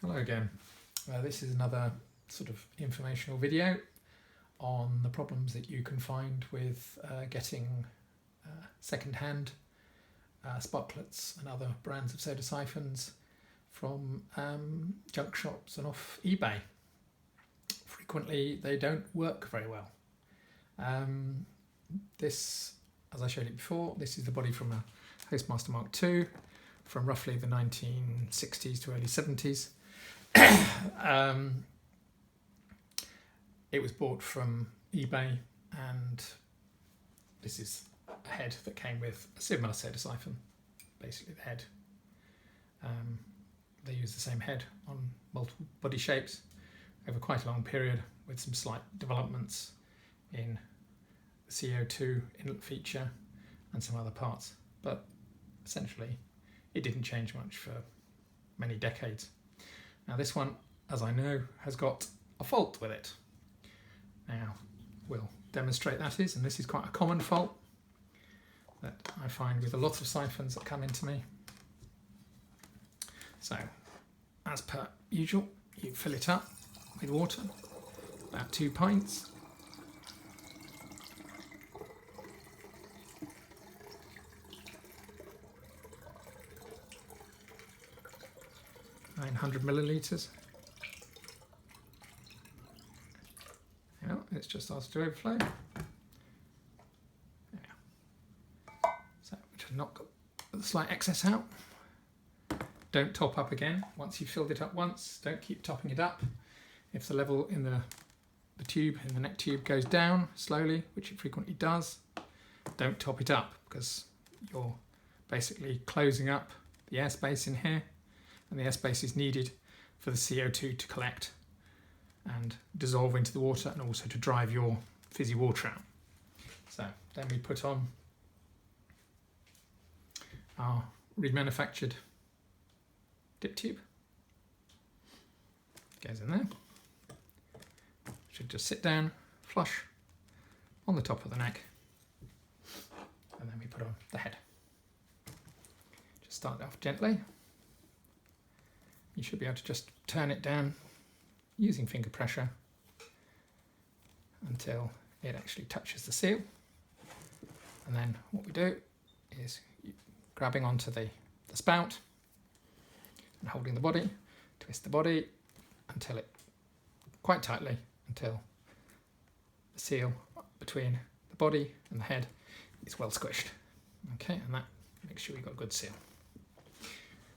Hello again. This is another sort of informational video on the problems that you can find with getting second-hand Sparklets and other brands of soda siphons from junk shops and off eBay. Frequently they don't work very well. This, as I showed you before, this is the body from a Hostmaster Mark II from roughly the 1960s to early 70s. It was bought from eBay, and this is a head that came with a similar soda siphon, basically the head. They use the same head on multiple body shapes over quite a long period, with some slight developments in the CO2 inlet feature and some other parts, but essentially it didn't change much for many decades. Now this one, as I know, has got a fault with it. Now we'll demonstrate that is, and this is quite a common fault that I find with a lot of siphons that come into me. So, as per usual, you fill it up with water, about 2 pints. .900 millilitres. Now it's just started to overflow. Yeah. So just knock the slight excess out. Don't top up again once you've filled it up once. Don't keep topping it up. If the level in the tube, in the neck tube, goes down slowly, which it frequently does, don't top it up, because you're basically closing up the airspace in here, and the airspace is needed for the CO2 to collect and dissolve into the water, and also to drive your fizzy water out. So then we put on our remanufactured dip tube. Goes in there. Should just sit down, flush on the top of the neck, and then we put on the head. Just start it off gently. You should be able to just turn it down using finger pressure until it actually touches the seal. And then what we do is grabbing onto the spout and holding the body, twist the body until it, quite tightly, until the seal between the body and the head is well squished. Okay, and that makes sure you've got a good seal.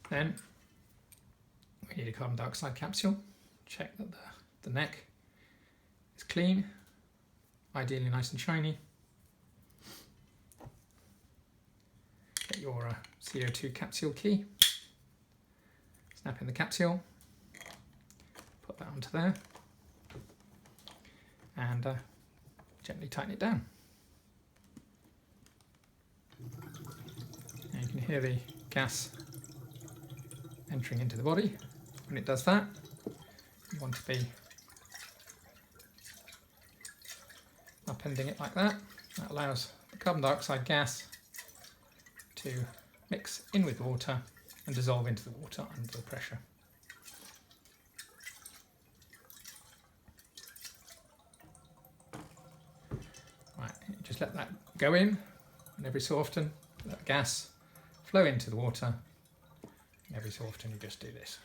Then we need a carbon dioxide capsule. Check that the neck is clean, ideally nice and shiny. Get your CO2 capsule key, snap in the capsule, put that onto there, and gently tighten it down. Now you can hear the gas entering into the body. When it does that, you want to be upending it like that. That allows the carbon dioxide gas to mix in with the water and dissolve into the water under the pressure. Right, just let that go in, and every so often let gas flow into the water, and every so often you just do this.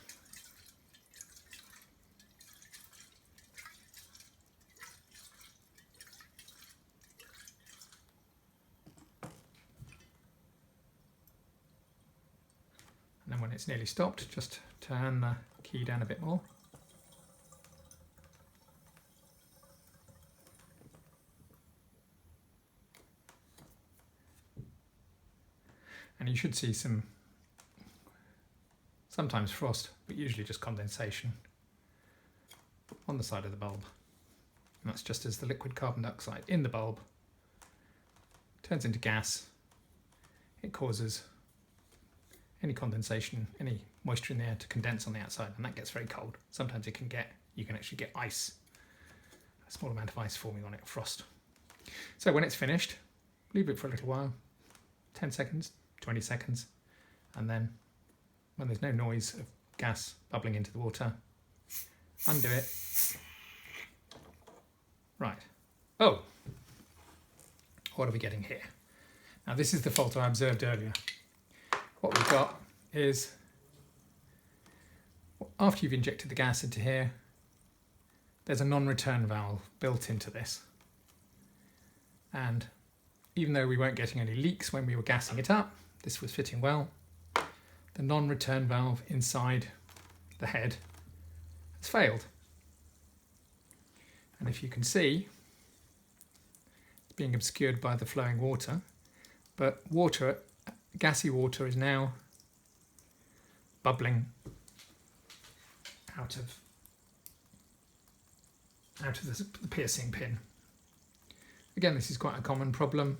And then when it's nearly stopped, just turn the key down a bit more. And you should see sometimes frost, but usually just condensation on the side of the bulb. And that's just as the liquid carbon dioxide in the bulb turns into gas. It causes any condensation, any moisture in the air to condense on the outside, and that gets very cold. Sometimes you can actually get ice, a small amount of ice forming on it, frost. So when it's finished, leave it for a little while, 10 seconds, 20 seconds, and then when there's no noise of gas bubbling into the water. Undo it. Right. Oh, what are we getting here? Now this is the fault I observed earlier. What we've got is, after you've injected the gas into here, there's a non-return valve built into this. And even though we weren't getting any leaks when we were gassing it up, this was fitting well, the non-return valve inside the head has failed. And if you can see, it's being obscured by the flowing water, but water, gassy water, is now bubbling out of the piercing pin. Again, this is quite a common problem.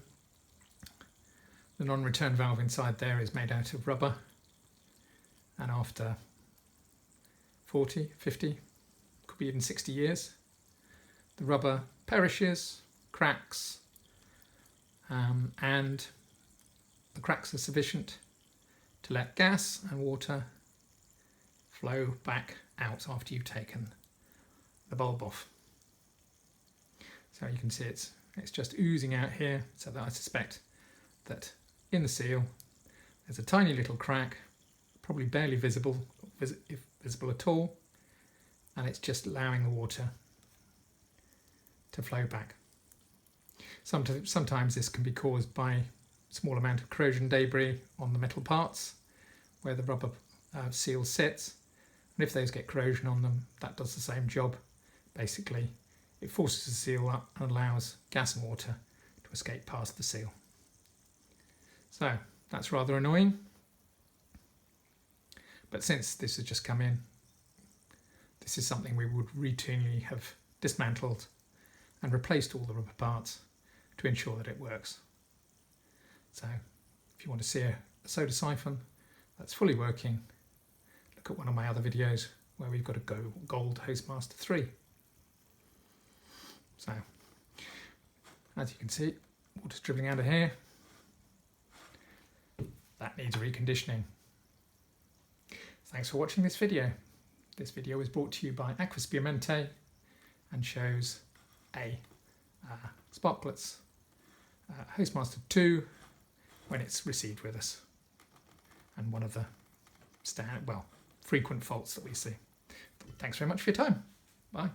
The non-return valve inside there is made out of rubber, and after 40, 50, could be even 60 years, the rubber perishes, cracks, and the cracks are sufficient to let gas and water flow back out after you've taken the bulb off. So you can see it's just oozing out here, so that I suspect that in the seal there's a tiny little crack, probably barely visible, if visible at all, and it's just allowing the water to flow back. Sometimes this can be caused by a small amount of corrosion debris on the metal parts where the rubber seal sits, and if those get corrosion on them, that does the same job. Basically, it forces the seal up and allows gas and water to escape past the seal. So that's rather annoying, but since this has just come in, this is something we would routinely have dismantled and replaced all the rubber parts to ensure that it works. So if you want to see a soda siphon that's fully working, look at one of my other videos where we've got a Gold Hostmaster 3. So, as you can see, water's dribbling out of here. That needs reconditioning. Thanks for watching this video. This video was brought to you by Aquaspirmente and shows a Sparklets Hostmaster 2 when it's received with us, and one of the frequent faults that we see. Thanks very much for your time. Bye.